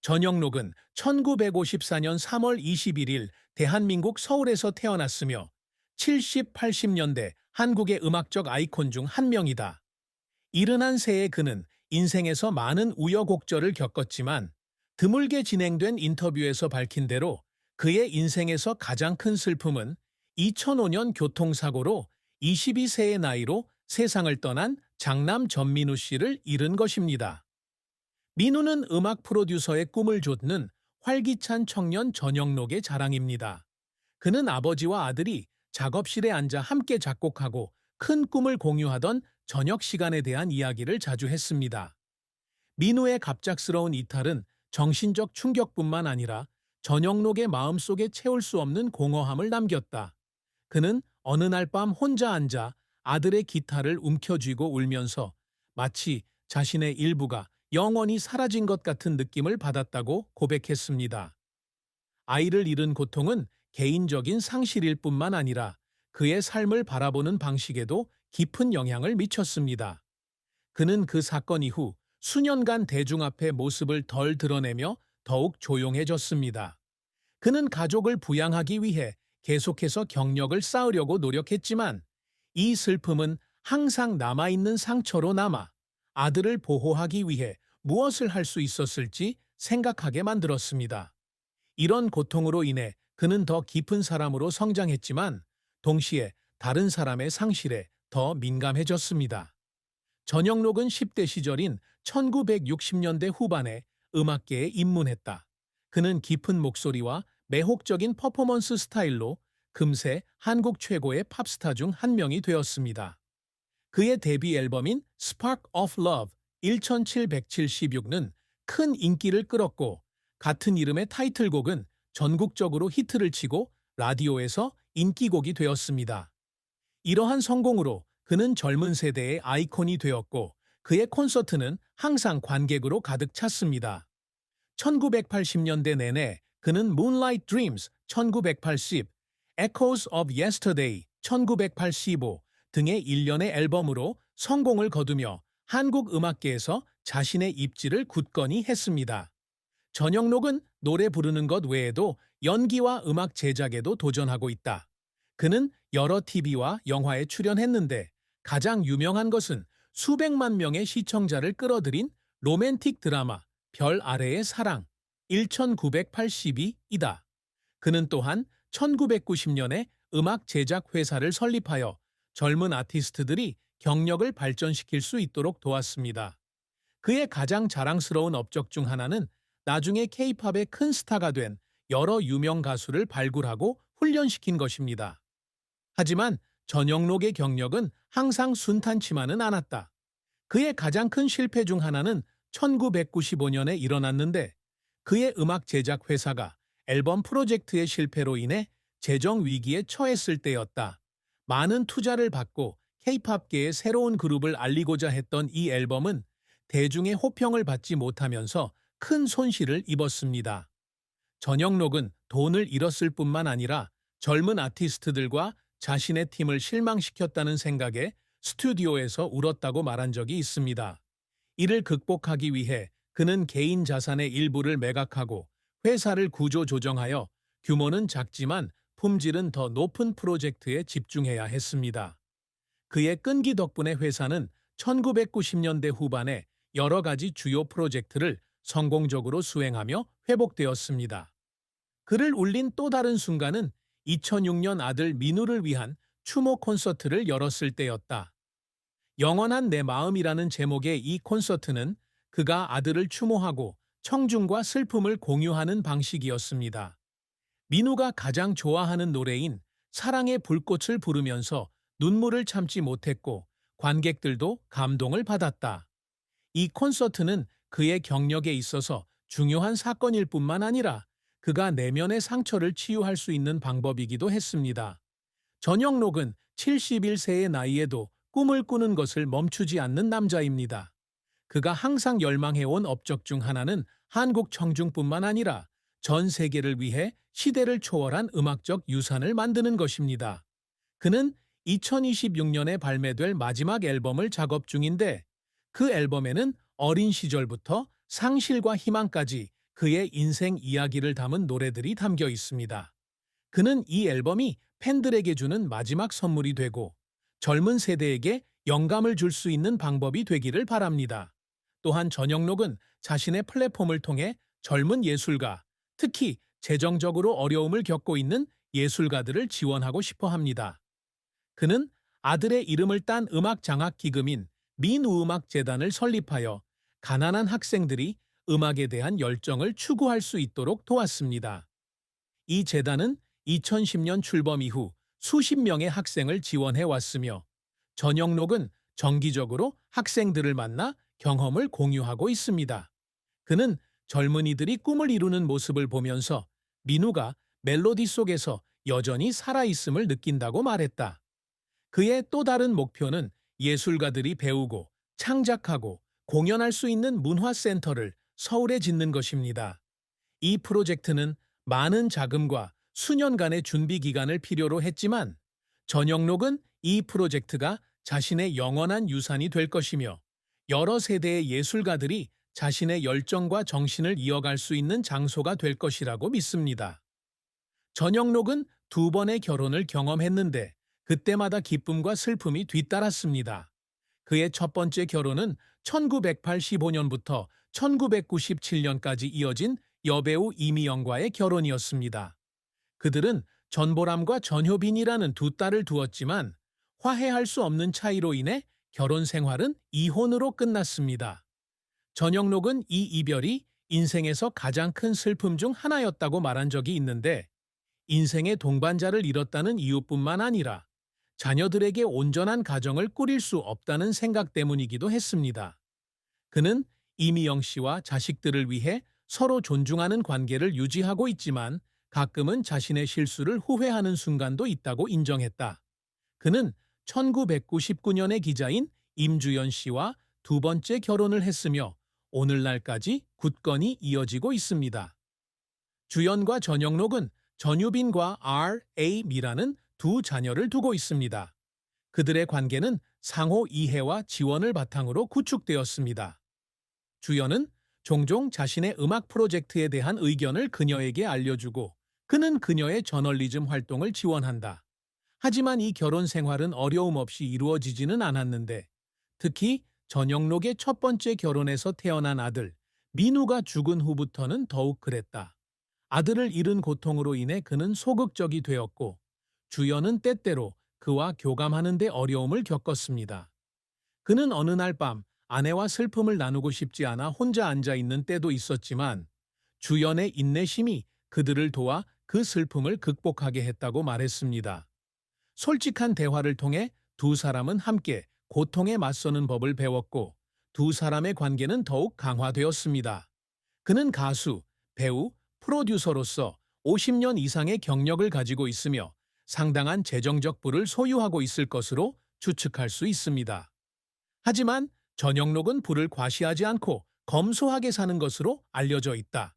전영록은 1954년 3월 21일 대한민국 서울에서 태어났으며 70, 80년대 한국의 음악적 아이콘 중 한 명이다. 71세의 그는 인생에서 많은 우여곡절을 겪었지만 드물게 진행된 인터뷰에서 밝힌 대로 그의 인생에서 가장 큰 슬픔은 2005년 교통사고로 22세의 나이로 세상을 떠난 장남 전민우 씨를 잃은 것입니다. 민우는 음악 프로듀서의 꿈을 좇는 활기찬 청년 전영록의 자랑입니다. 그는 아버지와 아들이 작업실에 앉아 함께 작곡하고 큰 꿈을 공유하던 저녁 시간에 대한 이야기를 자주 했습니다. 민우의 갑작스러운 이탈은 정신적 충격뿐만 아니라 전영록의 마음속에 채울 수 없는 공허함을 남겼다. 그는 어느 날 밤 혼자 앉아 아들의 기타를 움켜쥐고 울면서 마치 자신의 일부가 영원히 사라진 것 같은 느낌을 받았다고 고백했습니다. 아이를 잃은 고통은 개인적인 상실일 뿐만 아니라 그의 삶을 바라보는 방식에도 깊은 영향을 미쳤습니다. 그는 그 사건 이후 수년간 대중 앞에 모습을 덜 드러내며 더욱 조용해졌습니다. 그는 가족을 부양하기 위해 계속해서 경력을 쌓으려고 노력했지만 이 슬픔은 항상 남아있는 상처로 남아 아들을 보호하기 위해 무엇을 할 수 있었을지 생각하게 만들었습니다. 이런 고통으로 인해 그는 더 깊은 사람으로 성장했지만 동시에 다른 사람의 상실에 더 민감해졌습니다. 전영록은 10대 시절인 1960년대 후반에 음악계에 입문했다. 그는 깊은 목소리와 매혹적인 퍼포먼스 스타일로 금세 한국 최고의 팝스타 중 한 명이 되었습니다. 그의 데뷔 앨범인 Spark of Love 1776는 큰 인기를 끌었고 같은 이름의 타이틀곡은 전국적으로 히트를 치고 라디오에서 인기곡이 되었습니다. 이러한 성공으로 그는 젊은 세대의 아이콘이 되었고 그의 콘서트는 항상 관객으로 가득 찼습니다. 1980년대 내내 그는 Moonlight Dreams 1980, Echoes of Yesterday 1985 등의 일련의 앨범으로 성공을 거두며 한국 음악계에서 자신의 입지를 굳건히 했습니다. 전영록은 노래 부르는 것 외에도 연기와 음악 제작에도 도전하고 있다. 그는 여러 TV와 영화에 출연했는데 가장 유명한 것은 수백만 명의 시청자를 끌어들인 로맨틱 드라마 별 아래의 사랑 1982이다. 그는 또한 1990년에 음악 제작 회사를 설립하여 젊은 아티스트들이 경력을 발전시킬 수 있도록 도왔습니다. 그의 가장 자랑스러운 업적 중 하나는 나중에 K-팝의 큰 스타가 된 여러 유명 가수를 발굴하고 훈련시킨 것입니다. 하지만 전영록의 경력은 항상 순탄치만은 않았다. 그의 가장 큰 실패 중 하나는 1995년에 일어났는데 그의 음악 제작 회사가 앨범 프로젝트의 실패로 인해 재정 위기에 처했을 때였다. 많은 투자를 받고 K-팝계의 새로운 그룹을 알리고자 했던 이 앨범은 대중의 호평을 받지 못하면서 큰 손실을 입었습니다. 전영록은 돈을 잃었을 뿐만 아니라 젊은 아티스트들과 자신의 팀을 실망시켰다는 생각에 스튜디오에서 울었다고 말한 적이 있습니다. 이를 극복하기 위해 그는 개인 자산의 일부를 매각하고 회사를 구조조정하여 규모는 작지만 품질은 더 높은 프로젝트에 집중해야 했습니다. 그의 끈기 덕분에 회사는 1990년대 후반에 여러 가지 주요 프로젝트를 성공적으로 수행하며 회복되었습니다. 그를 울린 또 다른 순간은 2006년 아들 민우를 위한 추모 콘서트를 열었을 때였다. 영원한 내 마음이라는 제목의 이 콘서트는 그가 아들을 추모하고 청중과 슬픔을 공유하는 방식이었습니다. 민우가 가장 좋아하는 노래인 사랑의 불꽃을 부르면서 눈물을 참지 못했고 관객들도 감동을 받았다. 이 콘서트는 그의 경력에 있어서 중요한 사건일 뿐만 아니라 그가 내면의 상처를 치유할 수 있는 방법이기도 했습니다. 전영록은 71세의 나이에도 꿈을 꾸는 것을 멈추지 않는 남자입니다. 그가 항상 열망해온 업적 중 하나는 한국 청중뿐만 아니라 전 세계를 위해 시대를 초월한 음악적 유산을 만드는 것입니다. 그는 2026년에 발매될 마지막 앨범을 작업 중인데 그 앨범에는 어린 시절부터 상실과 희망까지 그의 인생 이야기를 담은 노래들이 담겨 있습니다. 그는 이 앨범이 팬들에게 주는 마지막 선물이 되고 젊은 세대에게 영감을 줄 수 있는 방법이 되기를 바랍니다. 또한 전영록은 자신의 플랫폼을 통해 젊은 예술가, 특히 재정적으로 어려움을 겪고 있는 예술가들을 지원하고 싶어 합니다. 그는 아들의 이름을 딴 음악 장학 기금인 민우음악재단을 설립하여 가난한 학생들이 음악에 대한 열정을 추구할 수 있도록 도왔습니다. 이 재단은 2010년 출범 이후 수십 명의 학생을 지원해 왔으며 전영록은 정기적으로 학생들을 만나 경험을 공유하고 있습니다. 그는 젊은이들이 꿈을 이루는 모습을 보면서 민우가 멜로디 속에서 여전히 살아있음을 느낀다고 말했다. 그의 또 다른 목표는 예술가들이 배우고 창작하고 공연할 수 있는 문화센터를 서울에 짓는 것입니다. 이 프로젝트는 많은 자금과 수년간의 준비 기간을 필요로 했지만 전영록은 이 프로젝트가 자신의 영원한 유산이 될 것이며 여러 세대의 예술가들이 자신의 열정과 정신을 이어갈 수 있는 장소가 될 것이라고 믿습니다. 전영록은 두 번의 결혼을 경험했는데 그때마다 기쁨과 슬픔이 뒤따랐습니다. 그의 첫 번째 결혼은 1985년부터 1997년까지 이어진 여배우 이미영과의 결혼이었습니다. 그들은 전보람과 전효빈이라는 두 딸을 두었지만 화해할 수 없는 차이로 인해 결혼 생활은 이혼으로 끝났습니다. 전영록은 이 이별이 인생에서 가장 큰 슬픔 중 하나였다고 말한 적이 있는데 인생의 동반자를 잃었다는 이유뿐만 아니라 자녀들에게 온전한 가정을 꾸릴 수 없다는 생각 때문이기도 했습니다. 그는 이미영 씨와 자식들을 위해 서로 존중하는 관계를 유지하고 있지만 가끔은 자신의 실수를 후회하는 순간도 있다고 인정했다. 그는 1999년의 기자인 임주연 씨와 두 번째 결혼을 했으며 오늘날까지 굳건히 이어지고 있습니다. 주연과 전영록은 전유빈과 R.A. 미라는 두 자녀를 두고 있습니다. 그들의 관계는 상호 이해와 지원을 바탕으로 구축되었습니다. 주연은 종종 자신의 음악 프로젝트에 대한 의견을 그녀에게 알려주고 그는 그녀의 저널리즘 활동을 지원한다. 하지만 이 결혼 생활은 어려움 없이 이루어지지는 않았는데 특히 전영록의 첫 번째 결혼에서 태어난 아들 민우가 죽은 후부터는 더욱 그랬다. 아들을 잃은 고통으로 인해 그는 소극적이 되었고 주연은 때때로 그와 교감하는 데 어려움을 겪었습니다. 그는 어느 날 밤 아내와 슬픔을 나누고 싶지 않아 혼자 앉아 있는 때도 있었지만 주연의 인내심이 그들을 도와 그 슬픔을 극복하게 했다고 말했습니다. 솔직한 대화를 통해 두 사람은 함께 고통에 맞서는 법을 배웠고 두 사람의 관계는 더욱 강화되었습니다. 그는 가수, 배우, 프로듀서로서 50년 이상의 경력을 가지고 있으며 상당한 재정적 부를 소유하고 있을 것으로 추측할 수 있습니다. 하지만 전영록은 부를 과시하지 않고 검소하게 사는 것으로 알려져 있다.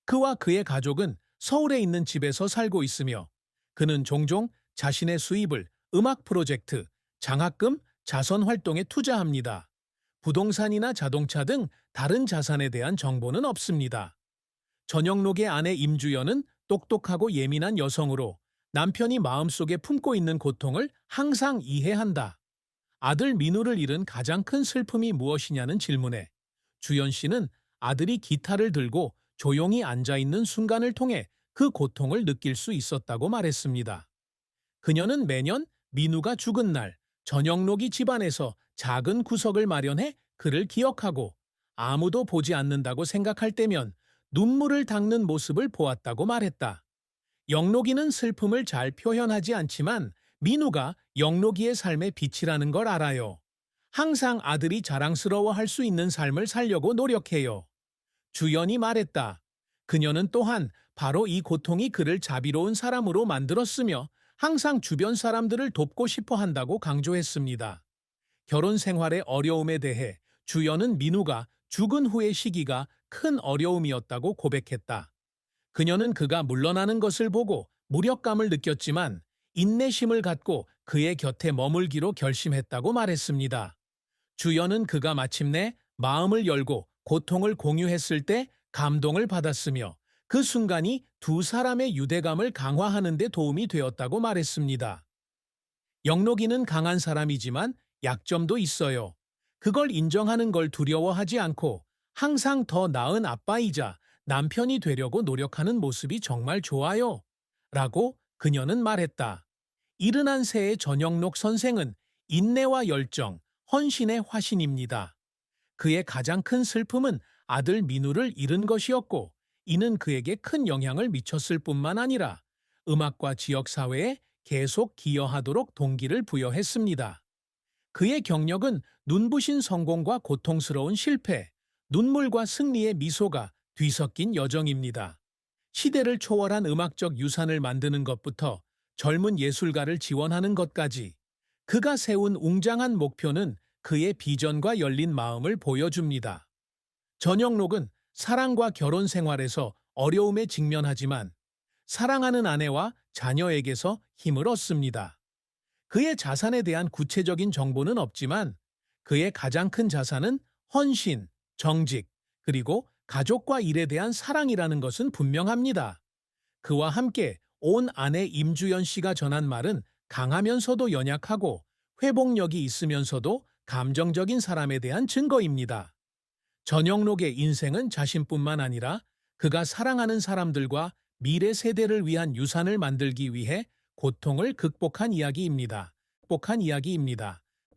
그와 그의 가족은 서울에 있는 집에서 살고 있으며 그는 종종 자신의 수입을 음악 프로젝트, 장학금, 자선 활동에 투자합니다. 부동산이나 자동차 등 다른 자산에 대한 정보는 없습니다. 전영록의 아내 임주연은 똑똑하고 예민한 여성으로 남편이 마음속에 품고 있는 고통을 항상 이해한다. 아들 민우를 잃은 가장 큰 슬픔이 무엇이냐는 질문에 주연 씨는 아들이 기타를 들고 조용히 앉아있는 순간을 통해 그 고통을 느낄 수 있었다고 말했습니다. 그녀는 매년 민우가 죽은 날 전영록이 집안에서 작은 구석을 마련해 그를 기억하고 아무도 보지 않는다고 생각할 때면 눈물을 닦는 모습을 보았다고 말했다. 영록이는 슬픔을 잘 표현하지 않지만 민우가 영록이의 삶의 빛이라는 걸 알아요. 항상 아들이 자랑스러워할 수 있는 삶을 살려고 노력해요. 주연이 말했다. 그녀는 또한 바로 이 고통이 그를 자비로운 사람으로 만들었으며 항상 주변 사람들을 돕고 싶어 한다고 강조했습니다. 결혼 생활의 어려움에 대해 주연은 민우가 죽은 후의 시기가 큰 어려움이었다고 고백했다. 그녀는 그가 물러나는 것을 보고 무력감을 느꼈지만 인내심을 갖고 그의 곁에 머물기로 결심했다고 말했습니다. 주연은 그가 마침내 마음을 열고 고통을 공유했을 때 감동을 받았으며 그 순간이 두 사람의 유대감을 강화하는 데 도움이 되었다고 말했습니다. 영록이는 강한 사람이지만 약점도 있어요. 그걸 인정하는 걸 두려워하지 않고 항상 더 나은 아빠이자 남편이 되려고 노력하는 모습이 정말 좋아요. 라고 그녀는 말했다. 71세의 전영록 선생은 인내와 열정, 헌신의 화신입니다. 그의 가장 큰 슬픔은 아들 민우를 잃은 것이었고, 이는 그에게 큰 영향을 미쳤을 뿐만 아니라 음악과 지역사회에 계속 기여하도록 동기를 부여했습니다. 그의 경력은 눈부신 성공과 고통스러운 실패, 눈물과 승리의 미소가 뒤섞인 여정입니다. 시대를 초월한 음악적 유산을 만드는 것부터 젊은 예술가를 지원하는 것까지 그가 세운 웅장한 목표는 그의 비전과 열린 마음을 보여줍니다. 전영록은 사랑과 결혼 생활에서 어려움에 직면하지만 사랑하는 아내와 자녀에게서 힘을 얻습니다. 그의 자산에 대한 구체적인 정보는 없지만 그의 가장 큰 자산은 헌신, 정직, 그리고 가족과 일에 대한 사랑이라는 것은 분명합니다. 그와 함께 온 아내 임주연 씨가 전한 말은 강하면서도 연약하고 회복력이 있으면서도 감정적인 사람에 대한 증거입니다. 전영록의 인생은 자신뿐만 아니라 그가 사랑하는 사람들과 미래 세대를 위한 유산을 만들기 위해 고통을 극복한 이야기입니다. 극복한 이야기입니다.